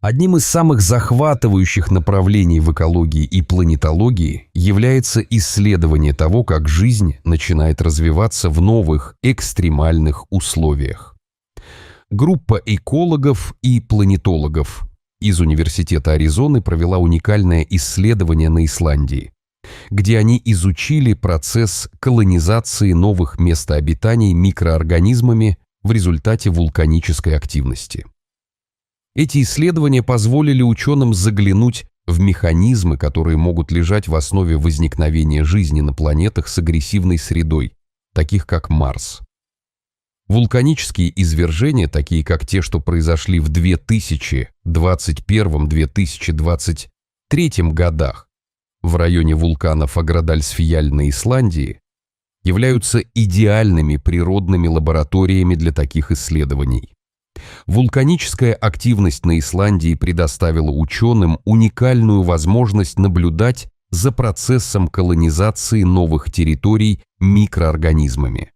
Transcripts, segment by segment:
Одним из самых захватывающих направлений в экологии и планетологии является исследование того, как жизнь начинает развиваться в новых экстремальных условиях. Группа экологов и планетологов из Университета Аризоны провела уникальное исследование на Исландии, где они изучили процесс колонизации новых мест обитания микроорганизмами в результате вулканической активности. Эти исследования позволили ученым заглянуть в механизмы, которые могут лежать в основе возникновения жизни на планетах с агрессивной средой, таких как Марс. Вулканические извержения, такие как те, что произошли в 2021-2023 годах в районе вулкана Фаградальсфьяль на Исландии, являются идеальными природными лабораториями для таких исследований. Вулканическая активность на Исландии предоставила ученым уникальную возможность наблюдать за процессом колонизации новых территорий микроорганизмами.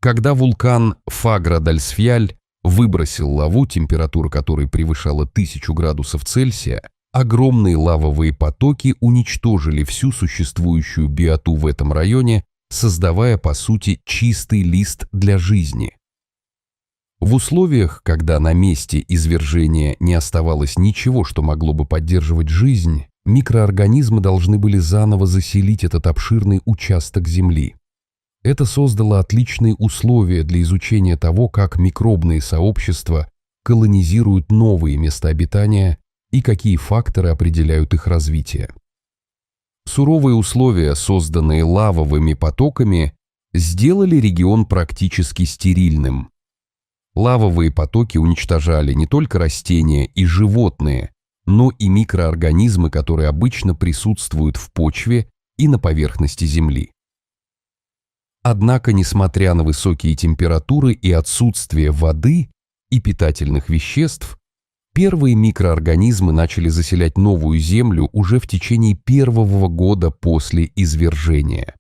Когда вулкан Фаградальсфьяль выбросил лаву, температура которой превышала 1000 градусов Цельсия, огромные лавовые потоки уничтожили всю существующую биоту в этом районе, создавая, по сути, чистый лист для жизни. В условиях, когда на месте извержения не оставалось ничего, что могло бы поддерживать жизнь, микроорганизмы должны были заново заселить этот обширный участок Земли. Это создало отличные условия для изучения того, как микробные сообщества колонизируют новые места обитания и какие факторы определяют их развитие. Суровые условия, созданные лавовыми потоками, сделали регион практически стерильным. Лавовые потоки уничтожали не только растения и животные, но и микроорганизмы, которые обычно присутствуют в почве и на поверхности Земли. Однако, несмотря на высокие температуры и отсутствие воды и питательных веществ, первые микроорганизмы начали заселять новую Землю уже в течение первого года после извержения.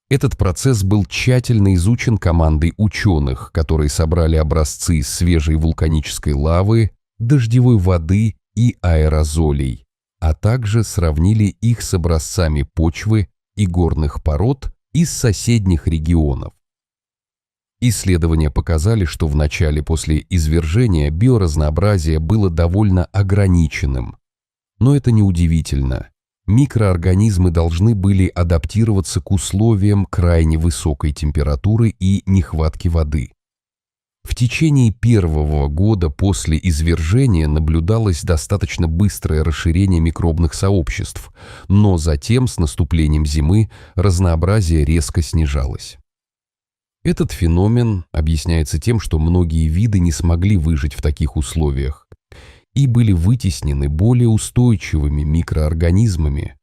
Этот процесс был тщательно изучен командой ученых, которые собрали образцы свежей вулканической лавы, дождевой воды и аэрозолей, а также сравнили их с образцами почвы и горных пород из соседних регионов. Исследования показали, что в начале после извержения биоразнообразие было довольно ограниченным. Но это неудивительно. Микроорганизмы должны были адаптироваться к условиям крайне высокой температуры и нехватки воды. В течение первого года после извержения наблюдалось достаточно быстрое расширение микробных сообществ, но затем, с наступлением зимы, разнообразие резко снижалось. Этот феномен объясняется тем, что многие виды не смогли выжить в таких условиях и были вытеснены более устойчивыми микроорганизмами,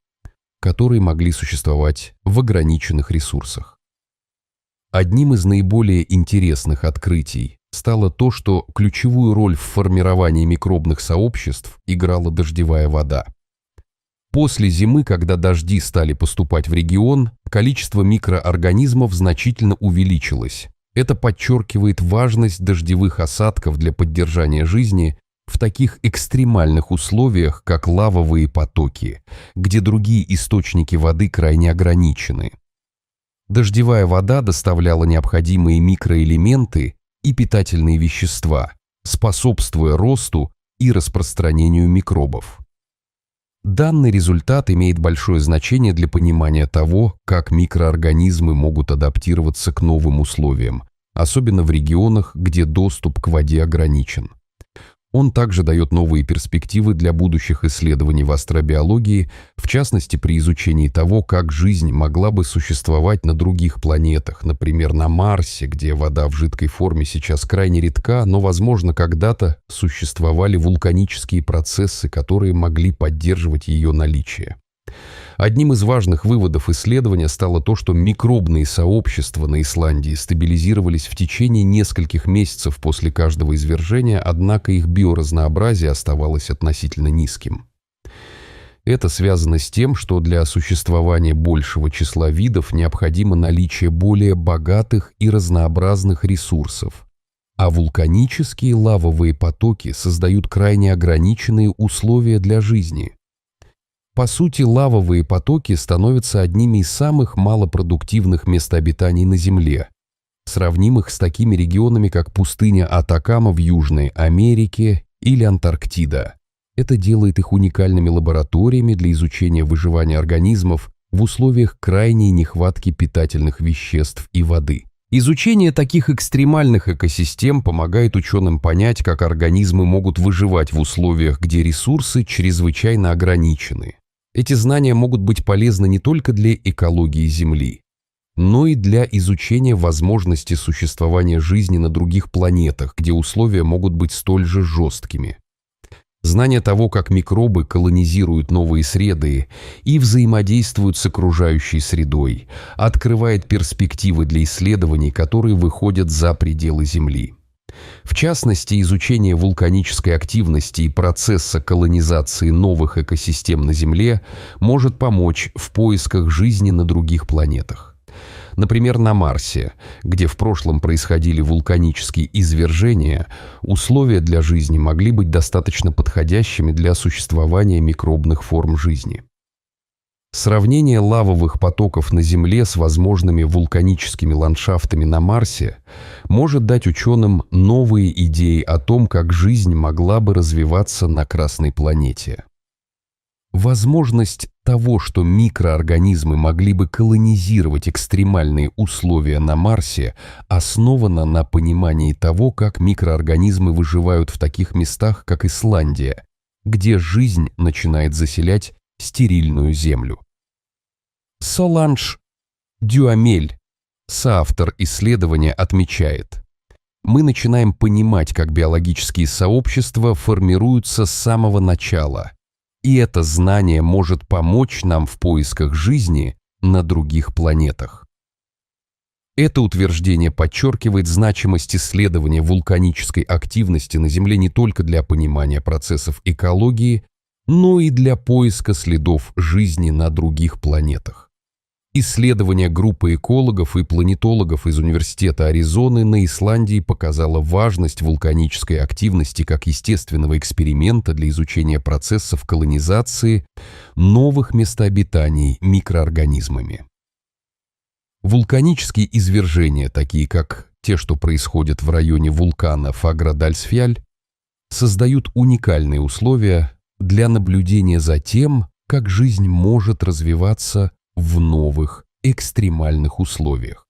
которые могли существовать в ограниченных ресурсах. Одним из наиболее интересных открытий стало то, что ключевую роль в формировании микробных сообществ играла дождевая вода. После зимы, когда дожди стали поступать в регион, количество микроорганизмов значительно увеличилось. Это подчеркивает важность дождевых осадков для поддержания жизни в таких экстремальных условиях, как лавовые потоки, где другие источники воды крайне ограничены. Дождевая вода доставляла необходимые микроэлементы и питательные вещества, способствуя росту и распространению микробов. Данный результат имеет большое значение для понимания того, как микроорганизмы могут адаптироваться к новым условиям, особенно в регионах, где доступ к воде ограничен. Он также дает новые перспективы для будущих исследований в астробиологии, в частности при изучении того, как жизнь могла бы существовать на других планетах, например, на Марсе, где вода в жидкой форме сейчас крайне редка, но, возможно, когда-то существовали вулканические процессы, которые могли поддерживать ее наличие. Одним из важных выводов исследования стало то, что микробные сообщества на Исландии стабилизировались в течение нескольких месяцев после каждого извержения, однако их биоразнообразие оставалось относительно низким. Это связано с тем, что для существования большего числа видов необходимо наличие более богатых и разнообразных ресурсов, А вулканические лавовые потоки создают крайне ограниченные условия для жизни. По сути, лавовые потоки становятся одними из самых малопродуктивных мест обитания на Земле, сравнимых с такими регионами, как пустыня Атакама в Южной Америке или Антарктида. Это делает их уникальными лабораториями для изучения выживания организмов в условиях крайней нехватки питательных веществ и воды. Изучение таких экстремальных экосистем помогает ученым понять, как организмы могут выживать в условиях, где ресурсы чрезвычайно ограничены. Эти знания могут быть полезны не только для экологии Земли, но и для изучения возможности существования жизни на других планетах, где условия могут быть столь же жесткими. Знание того, как микробы колонизируют новые среды и взаимодействуют с окружающей средой, открывает перспективы для исследований, которые выходят за пределы Земли. В частности, изучение вулканической активности и процесса колонизации новых экосистем на Земле может помочь в поисках жизни на других планетах. Например, на Марсе, где в прошлом происходили вулканические извержения, условия для жизни могли быть достаточно подходящими для существования микробных форм жизни. Сравнение лавовых потоков на Земле с возможными вулканическими ландшафтами на Марсе может дать ученым новые идеи о том, как жизнь могла бы развиваться на Красной планете. Возможность того, что микроорганизмы могли бы колонизировать экстремальные условия на Марсе, основана на понимании того, как микроорганизмы выживают в таких местах, как Исландия, где жизнь начинает заселять стерильную землю. Соланж Дюамель, соавтор исследования, отмечает: мы начинаем понимать, как биологические сообщества формируются с самого начала, и это знание может помочь нам в поисках жизни на других планетах. Это утверждение подчеркивает значимость исследования вулканической активности на Земле не только для понимания процессов экологии, но и для поиска следов жизни на других планетах. Исследование группы экологов и планетологов из Университета Аризоны на Исландии показало важность вулканической активности как естественного эксперимента для изучения процессов колонизации новых местобитаний микроорганизмами. Вулканические извержения, такие как те, что происходят в районе вулкана Фаградальсфьяль, создают уникальные условия для наблюдения за тем, как жизнь может развиваться в новых экстремальных условиях.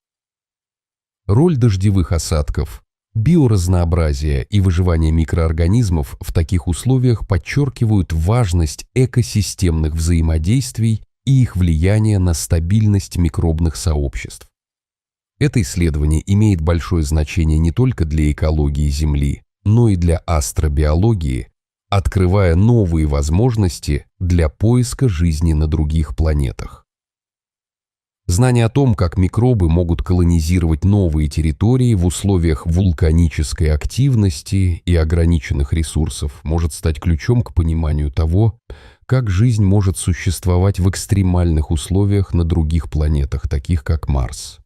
Роль дождевых осадков, биоразнообразие и выживание микроорганизмов в таких условиях подчеркивают важность экосистемных взаимодействий и их влияние на стабильность микробных сообществ. Это исследование имеет большое значение не только для экологии Земли, но и для астробиологии, открывая новые возможности для поиска жизни на других планетах. Знание о том, как микробы могут колонизировать новые территории в условиях вулканической активности и ограниченных ресурсов, может стать ключом к пониманию того, как жизнь может существовать в экстремальных условиях на других планетах, таких как Марс.